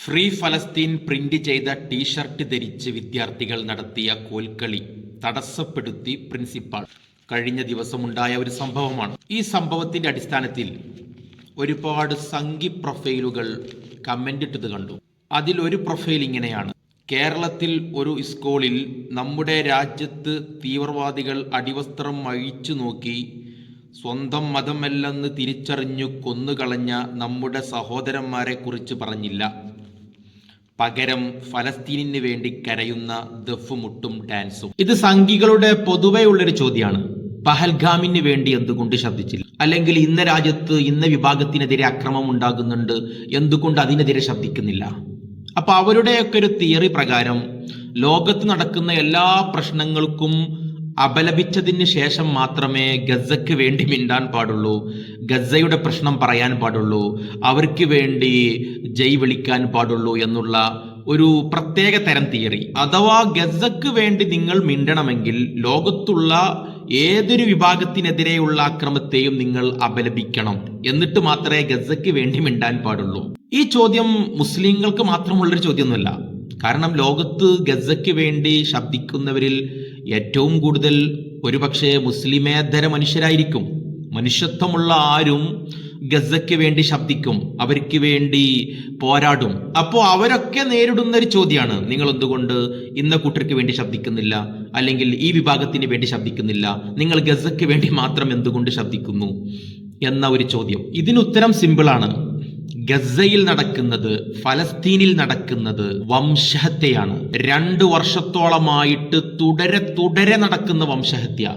Free ഫലസ്തീൻ print ചെയ്ത T shirt ധരിച്ച് വിദ്യാർത്ഥികൾ നടത്തിയ കോൽക്കളി തടസ്സപ്പെടുത്തി പ്രിൻസിപ്പാൾ. കഴിഞ്ഞ ദിവസമുണ്ടായ ഒരു സംഭവമാണ്. ഈ സംഭവത്തിന്റെ അടിസ്ഥാനത്തിൽ ഒരുപാട് സംഘി പ്രൊഫൈലുകൾ കമന്റ് ഇട്ടത് കണ്ടു. അതിലൊരു പ്രൊഫൈൽ ഇങ്ങനെയാണ്: കേരളത്തിൽ ഒരു സ്കൂളിൽ നമ്മുടെ രാജ്യത്ത് തീവ്രവാദികൾ അടിവസ്ത്രം അഴിച്ചു നോക്കി സ്വന്തം മതമല്ലെന്ന് തിരിച്ചറിഞ്ഞു കൊന്നുകളഞ്ഞ നമ്മുടെ സഹോദരന്മാരെ കുറിച്ച് പറഞ്ഞില്ല. പകരം ഫലസ്തീനിന് വേണ്ടി കരയുന്ന ദഫുമുട്ടും ഡാൻസും. ഇത് സംഘികളുടെ പൊതുവെ ഉള്ളൊരു ചോദ്യമാണ്. പഹൽഗാമിന് വേണ്ടി എന്തുകൊണ്ട് ശബ്ദിച്ചില്ല? അല്ലെങ്കിൽ ഇന്ന രാജ്യത്ത് ഇന്ന വിഭാഗത്തിനെതിരെ അക്രമം ഉണ്ടാകുന്നുണ്ട്, എന്തുകൊണ്ട് അതിനെതിരെ ശബ്ദിക്കുന്നില്ല? അപ്പൊ അവരുടെയൊക്കെ ഒരു തിയറി പ്രകാരം ലോകത്ത് നടക്കുന്ന എല്ലാ പ്രശ്നങ്ങൾക്കും അപലപിച്ചതിന് ശേഷം മാത്രമേ ഗസയ്ക്ക് വേണ്ടി മിണ്ടാൻ പാടുള്ളൂ, ഗസയുടെ പ്രശ്നം പറയാൻ പാടുള്ളൂ, അവർക്ക് വേണ്ടി ജയ് വിളിക്കാൻ പാടുള്ളൂ എന്നുള്ള ഒരു പ്രത്യേക തരം തിയറി. അഥവാ ഗസയ്ക്ക് വേണ്ടി നിങ്ങൾ മിണ്ടണമെങ്കിൽ ലോകത്തുള്ള ഏതൊരു വിഭാഗത്തിനെതിരെയുള്ള അക്രമത്തെയും നിങ്ങൾ അപലപിക്കണം, എന്നിട്ട് മാത്രമേ ഗസയ്ക്ക് വേണ്ടി മിണ്ടാൻ പാടുള്ളൂ. ഈ ചോദ്യം മുസ്ലിങ്ങൾക്ക് മാത്രമുള്ളൊരു ചോദ്യമൊന്നുമല്ല. കാരണം ലോകത്ത് ഗസയ്ക്ക് വേണ്ടി ശബ്ദിക്കുന്നവരിൽ ഏറ്റവും കൂടുതൽ ഒരുപക്ഷെ മുസ്ലിമേതര മനുഷ്യരായിരിക്കും. മനുഷ്യത്വമുള്ള ആരും ഗസയ്ക്ക് വേണ്ടി ശബ്ദിക്കും, അവർക്ക് വേണ്ടി പോരാടും. അപ്പോൾ അവരൊക്കെ നേരിടുന്ന ഒരു ചോദ്യമാണ്: നിങ്ങൾ എന്തുകൊണ്ട് ഇന്ന കൂട്ടർക്ക് വേണ്ടി ശബ്ദിക്കുന്നില്ല, അല്ലെങ്കിൽ ഈ വിഭാഗത്തിന് വേണ്ടി ശബ്ദിക്കുന്നില്ല, നിങ്ങൾ ഗസയ്ക്ക് വേണ്ടി മാത്രം എന്തുകൊണ്ട് ശബ്ദിക്കുന്നു എന്ന ഒരു ചോദ്യം. ഇതിനുത്തരം സിമ്പിളാണ്. ഗസയിൽ നടക്കുന്നത്, ഫലസ്തീനിൽ നടക്കുന്നത് വംശഹത്യയാണ്. 2 വർഷത്തോളമായിട്ട് തുടരെ നടക്കുന്ന വംശഹത്യ.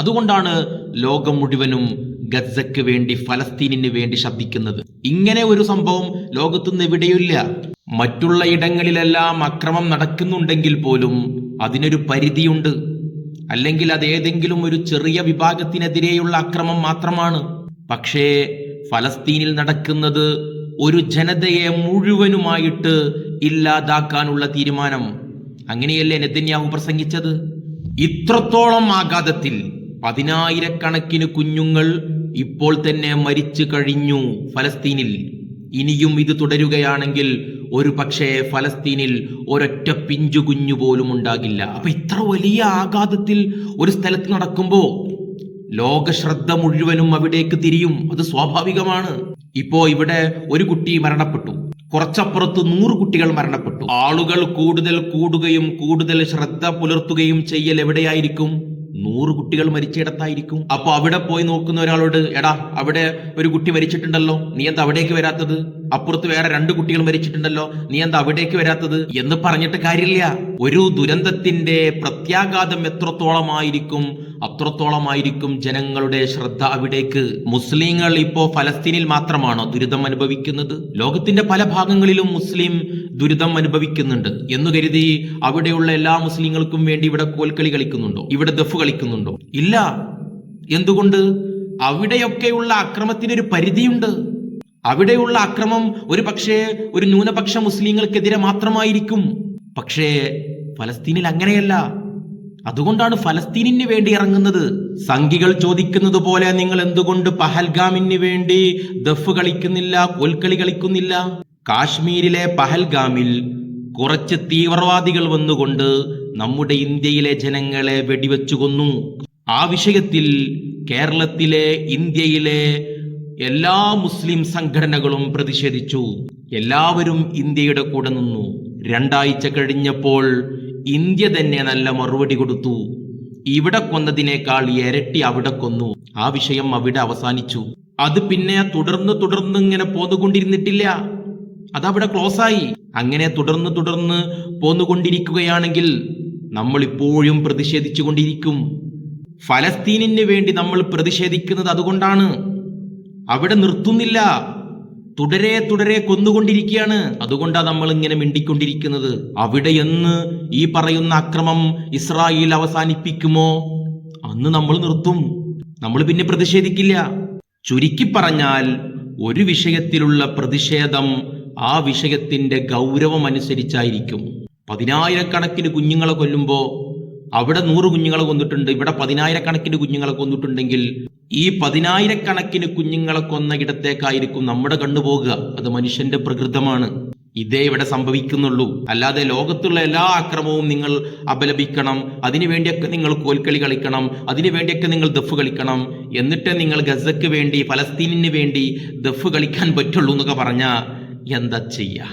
അതുകൊണ്ടാണ് ലോകം മുഴുവനും ഗസയ്ക്ക് വേണ്ടി, ഫലസ്തീനിന് വേണ്ടി ശബ്ദിക്കുന്നത്. ഇങ്ങനെ ഒരു സംഭവം ലോകത്തുനിന്ന് എവിടെയില്ല. മറ്റുള്ള ഇടങ്ങളിലെല്ലാം അക്രമം നടക്കുന്നുണ്ടെങ്കിൽ പോലും അതിനൊരു പരിധിയുണ്ട്. അല്ലെങ്കിൽ അത് ഏതെങ്കിലും ഒരു ചെറിയ വിഭാഗത്തിനെതിരെയുള്ള അക്രമം മാത്രമാണ്. പക്ഷേ ഫലസ്തീനിൽ നടക്കുന്നത് ഒരു ജനതയെ മുഴുവനുമായിട്ട് ഇല്ലാതാക്കാനുള്ള തീരുമാനം. അങ്ങനെയല്ലേ നെതന്യാഹു പ്രസംഗിച്ചത്? ഇത്രത്തോളം ആഘാതത്തിൽ 10,000-കണക്കിന് കുഞ്ഞുങ്ങൾ ഇപ്പോൾ തന്നെ മരിച്ചു കഴിഞ്ഞു ഫലസ്തീനിൽ. ഇനിയും ഇത് തുടരുകയാണെങ്കിൽ ഒരു പക്ഷേ ഫലസ്തീനിൽ ഒരൊറ്റ പിഞ്ചു കുഞ്ഞു പോലും ഉണ്ടാകില്ല. അപ്പൊ ഇത്ര വലിയ ആഘാതത്തിൽ ഒരു സ്ഥലത്ത് നടക്കുമ്പോ ലോക ശ്രദ്ധ മുഴുവനും അവിടേക്ക് തിരിയും. അത് സ്വാഭാവികമാണ്. ഇപ്പോ ഇവിടെ ഒരു കുട്ടി മരണപ്പെട്ടു, കുറച്ചപ്പുറത്ത് 100 കുട്ടികൾ മരണപ്പെട്ടു. ആളുകൾ കൂടുതൽ കൂടുകയും കൂടുതൽ ശ്രദ്ധ പുലർത്തുകയും ചെയ്യൽ എവിടെയായിരിക്കും? 100 കുട്ടികൾ മരിച്ചിടത്തായിരിക്കും. അപ്പൊ അവിടെ പോയി നോക്കുന്ന ഒരാളോട്, എടാ അവിടെ ഒരു കുട്ടി മരിച്ചിട്ടുണ്ടല്ലോ, നീ എന്താ അവിടേക്ക് വരാത്തത്? അപ്പുറത്ത് വേറെ 2 കുട്ടികൾ മരിച്ചിട്ടുണ്ടല്ലോ, നീ എന്താ അവിടേക്ക് വരാത്തത് എന്ന് പറഞ്ഞിട്ട് കാര്യമില്ല. ഒരു ദുരന്തത്തിന്റെ പ്രത്യാഘാതം എത്രത്തോളമായിരിക്കും, അത്രത്തോളമായിരിക്കും ജനങ്ങളുടെ ശ്രദ്ധ അവിടേക്ക്. മുസ്ലിങ്ങൾ ഇപ്പോ ഫലസ്തീനിൽ മാത്രമാണോ ദുരിതം അനുഭവിക്കുന്നത്? ലോകത്തിന്റെ പല ഭാഗങ്ങളിലും മുസ്ലിം ദുരിതം അനുഭവിക്കുന്നുണ്ട് എന്ന് കരുതി അവിടെയുള്ള എല്ലാ മുസ്ലിങ്ങൾക്കും വേണ്ടി ഇവിടെ കോൽക്കളി കളിക്കുന്നുണ്ടോ, ഇവിടെ ദഫ് കളിക്കുന്നുണ്ടോ? ഇല്ല. എന്തുകൊണ്ട്? അവിടെയൊക്കെയുള്ള അക്രമത്തിനൊരു പരിധിയുണ്ട്. അവിടെയുള്ള അക്രമം ഒരു പക്ഷേ ഒരു ന്യൂനപക്ഷ മുസ്ലിങ്ങൾക്കെതിരെ മാത്രമായിരിക്കും. പക്ഷേ ഫലസ്തീനിൽ അങ്ങനെയല്ല. അതുകൊണ്ടാണ് ഫലസ്തീനിന് വേണ്ടി ഇറങ്ങുന്നത്. സംഘികൾ ചോദിക്കുന്നത് പോലെ നിങ്ങൾ എന്തുകൊണ്ട് പഹൽഗാമിന് വേണ്ടി ദഫ് കളിക്കുന്നില്ല, കോൽക്കളി കളിക്കുന്നില്ല? കാശ്മീരിലെ പഹൽഗാമിൽ കുറച്ച് തീവ്രവാദികൾ വന്നുകൊണ്ട് നമ്മുടെ ഇന്ത്യയിലെ ജനങ്ങളെ വെടിവെച്ചു കൊന്നു. ആ വിഷയത്തിൽ കേരളത്തിലെ, ഇന്ത്യയിലെ എല്ലാ മുസ്ലിം സംഘടനകളും പ്രതിഷേധിച്ചു. എല്ലാവരും ഇന്ത്യയുടെ കൂടെ നിന്നു. 2 ആഴ്ച കഴിഞ്ഞപ്പോൾ ഇന്ത്യ തന്നെ നല്ല മറുപടി കൊടുത്തു. ഇവിടെ കൊന്നതിനേക്കാൾ ഇരട്ടി അവിടെ കൊന്നു. ആ വിഷയം അവിടെ അവസാനിച്ചു. അത് പിന്നെ തുടർന്ന് ഇങ്ങനെ പോന്നുകൊണ്ടിരുന്നിട്ടില്ല. അതവിടെ ക്ലോസായി. അങ്ങനെ തുടർന്ന് പോന്നുകൊണ്ടിരിക്കുകയാണെങ്കിൽ നമ്മൾ ഇപ്പോഴും പ്രതിഷേധിച്ചു കൊണ്ടിരിക്കും. ഫലസ്തീനിന് വേണ്ടി നമ്മൾ പ്രതിഷേധിക്കുന്നത് അതുകൊണ്ടാണ്. അവിടെ നിർത്തുന്നില്ല, തുടരെ കൊന്നുകൊണ്ടിരിക്കുകയാണ്. അതുകൊണ്ടാണ് നമ്മൾ ഇങ്ങനെ മിണ്ടിക്കൊണ്ടിരിക്കുന്നത്. അവിടെ എന്ന് ഈ പറയുന്ന അക്രമം ഇസ്രായേൽ അവസാനിപ്പിക്കുമോ അന്ന് നമ്മൾ നിർത്തും. നമ്മൾ പിന്നെ പ്രതിഷേധിക്കില്ല. ചുരുക്കി പറഞ്ഞാൽ ഒരു വിഷയത്തിലുള്ള പ്രതിഷേധം ആ വിഷയത്തിന്റെ ഗൗരവം അനുസരിച്ചായിരിക്കും. 10,000-കണക്കിന് കുഞ്ഞുങ്ങളെ കൊല്ലുമ്പോ അവിടെ 100 കുഞ്ഞുങ്ങളെ കൊന്നിട്ടുണ്ട്, ഇവിടെ 10,000-കണക്കിന് കുഞ്ഞുങ്ങളെ കൊന്നിട്ടുണ്ടെങ്കിൽ ഈ 10,000-കണക്കിന് കുഞ്ഞുങ്ങളെ കൊന്ന ഇടത്തേക്കായിരിക്കും നമ്മുടെ കണ്ണു പോകുക. അത് മനുഷ്യന്റെ പ്രകൃതമാണ്. ഇതേ ഇവിടെ സംഭവിക്കുന്നുള്ളൂ. അല്ലാതെ ലോകത്തുള്ള എല്ലാ അക്രമവും നിങ്ങൾ അപലപിക്കണം, അതിനുവേണ്ടിയൊക്കെ നിങ്ങൾ കോൽക്കളി കളിക്കണം, അതിനുവേണ്ടിയൊക്കെ നിങ്ങൾ ദഫ് കളിക്കണം, എന്നിട്ട് നിങ്ങൾ ഗസക്ക് വേണ്ടി, ഫലസ്തീനിന് വേണ്ടി ദഫ് കളിക്കാൻ പറ്റുള്ളൂ എന്നൊക്കെ പറഞ്ഞാൽ എന്താ ചെയ്യുക?